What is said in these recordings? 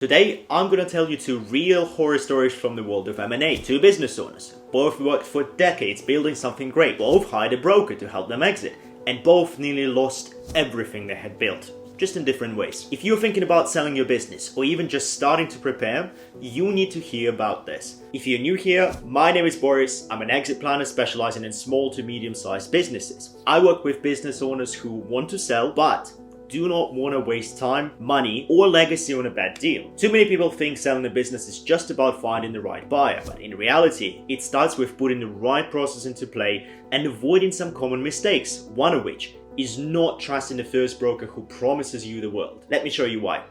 Today, I'm gonna tell you two real horror stories from the world of M&A. Two business owners, both worked for decades building something great, both hired a broker to help them exit, and both nearly lost everything they had built, just in different ways. If you're thinking about selling your business, or even just starting to prepare, you need to hear about this. If you're new here, my name is Boris. I'm an exit planner specializing in small to medium-sized businesses. I work with business owners who want to sell, but do not want to waste time, money, or legacy on a bad deal. Too many people think selling a business is just about finding the right buyer, but in reality, it starts with putting the right process into play and avoiding some common mistakes, one of which is not trusting the first broker who promises you the world. Let me show you why.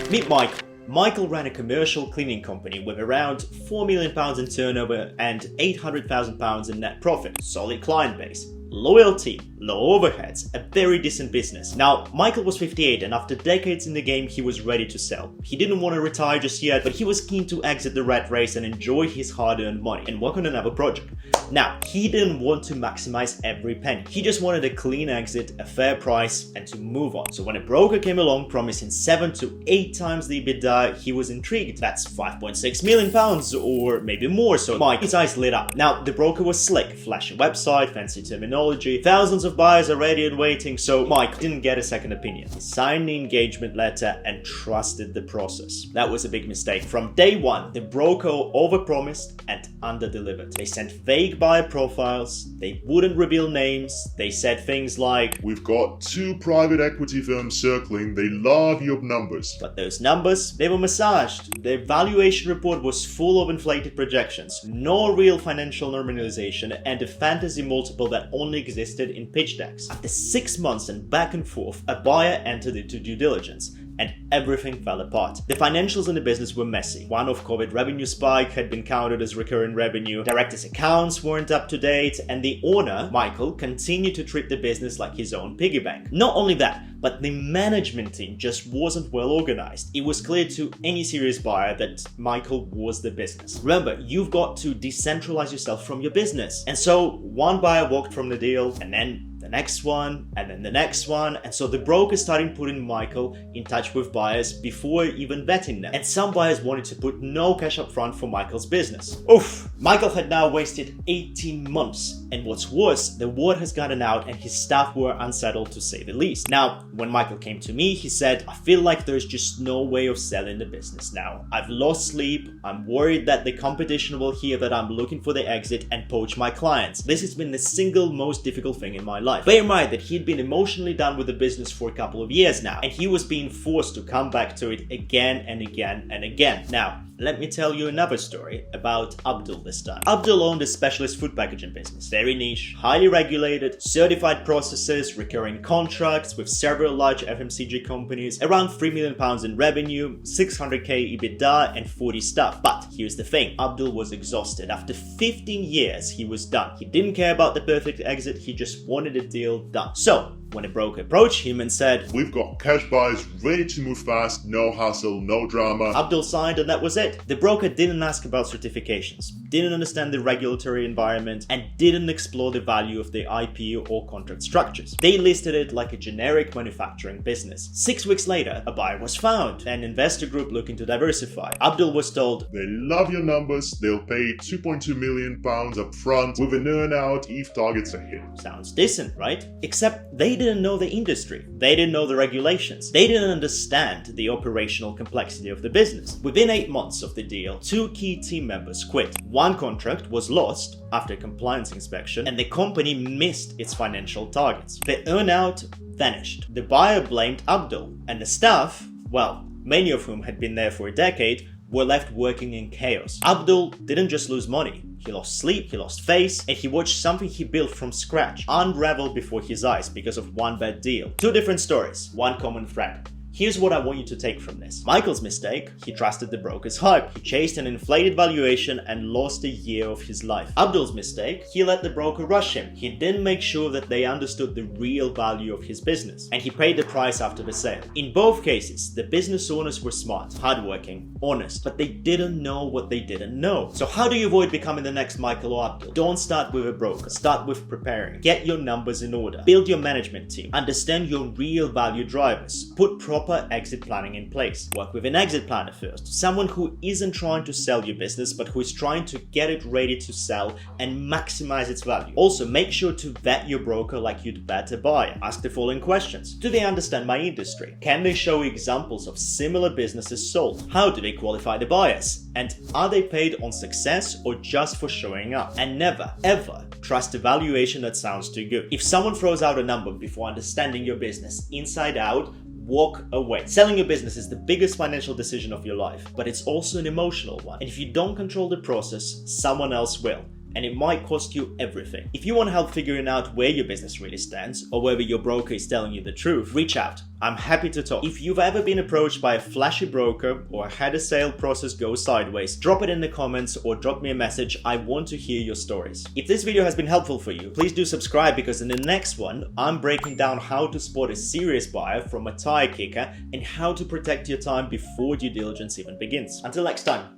Meet Michael. Michael ran a commercial cleaning company with around £4 million in turnover and £800,000 in net profit. Solid client base, loyal team, low overheads, a very decent business. Now, Michael was 58 and after decades in the game, he was ready to sell. He didn't want to retire just yet, but he was keen to exit the rat race and enjoy his hard-earned money and work on another project. Now, he didn't want to maximize every penny. He just wanted a clean exit, a fair price, and to move on. So when a broker came along promising 7 to 8 times the EBITDA, he was intrigued. That's £5.6 million or maybe more, so Mike's eyes lit up. Now, the broker was slick, flashy website, fancy terminology, thousands of buyers are ready and waiting, so Mike didn't get a second opinion. He signed the engagement letter and trusted the process. That was a big mistake. From day one, the broker overpromised and underdelivered. They sent vague buyer profiles, they wouldn't reveal names, they said things like, "We've got 2 private equity firms circling, they love your numbers." But those numbers, they were massaged. The valuation report was full of inflated projections, no real financial normalization, and a fantasy multiple that only existed in pitch decks. After 6 months and back and forth, a buyer entered into due diligence, and everything fell apart. The financials in the business were messy. One-off COVID revenue spike had been counted as recurring revenue, directors' accounts weren't up to date, and the owner, Michael, continued to treat the business like his own piggy bank. Not only that, but the management team just wasn't well organized. It was clear to any serious buyer that Michael was the business. Remember, you've got to decentralize yourself from your business. And so one buyer walked from the deal, and then the next one, and then the next one, and so the broker started putting Michael in touch with buyers before even vetting them. And some buyers wanted to put no cash up front for Michael's business. Oof! Michael had now wasted 18 months, and what's worse, the word has gotten out and his staff were unsettled to say the least. Now, when Michael came to me, he said, "I feel like there's just no way of selling the business now. I've lost sleep, I'm worried that the competition will hear that I'm looking for the exit and poach my clients. This has been the single most difficult thing in my life." Bear in mind that he'd been emotionally done with the business for a couple of years now, and he was being forced to come back to it again and again and again. Now, let me tell you another story about Abdul this time. Abdul owned a specialist food packaging business. Very niche, highly regulated, certified processes, recurring contracts with several large FMCG companies, around £3 million in revenue, 600k EBITDA and 40 staff. But here's the thing, Abdul was exhausted. After 15 years, he was done. He didn't care about the perfect exit, he just wanted a deal done. So, when a broker approached him and said, "We've got cash buyers ready to move fast, no hassle, no drama," Abdul signed and that was it. The broker didn't ask about certifications, didn't understand the regulatory environment, and didn't explore the value of the IP or contract structures. They listed it like a generic manufacturing business. 6 weeks later, a buyer was found, an investor group looking to diversify. Abdul was told, "They love your numbers, they'll pay £2.2 million up front with an earn-out if targets are hit." Sounds decent, right? Except they didn't know the industry, they didn't know the regulations, they didn't understand the operational complexity of the business. Within 8 months of the deal, 2 key team members quit. One contract was lost after compliance inspection, and the company missed its financial targets. The earnout vanished. The buyer blamed Abdul, and the staff, well, many of whom had been there for a decade, were left working in chaos. Abdul didn't just lose money. He lost sleep, he lost face, and he watched something he built from scratch unravel before his eyes because of one bad deal. 2 different stories, one common thread. Here's what I want you to take from this. Michael's mistake: he trusted the broker's hype. He chased an inflated valuation and lost a year of his life. Abdul's mistake: he let the broker rush him. He didn't make sure that they understood the real value of his business, and he paid the price after the sale. In both cases, the business owners were smart, hardworking, honest, but they didn't know what they didn't know. So how do you avoid becoming the next Michael or Abdul? Don't start with a broker. Start with preparing. Get your numbers in order. Build your management team. Understand your real value drivers. Put proper exit planning in place. Work with an exit planner first. Someone who isn't trying to sell your business, but who is trying to get it ready to sell and maximize its value. Also, make sure to vet your broker like you'd vet a buyer. Ask the following questions. Do they understand my industry? Can they show examples of similar businesses sold? How do they qualify the buyers? And are they paid on success or just for showing up? And never, ever trust a valuation that sounds too good. If someone throws out a number before understanding your business inside out, walk away. Selling your business is the biggest financial decision of your life, but it's also an emotional one. And if you don't control the process, someone else will. And it might cost you everything. If you want help figuring out where your business really stands, or whether your broker is telling you the truth, reach out. I'm happy to talk. If you've ever been approached by a flashy broker or had a sale process go sideways, drop it in the comments or drop me a message. I want to hear your stories. If this video has been helpful for you, please do subscribe, because in the next one, I'm breaking down how to spot a serious buyer from a tire kicker and how to protect your time before due diligence even begins. Until next time.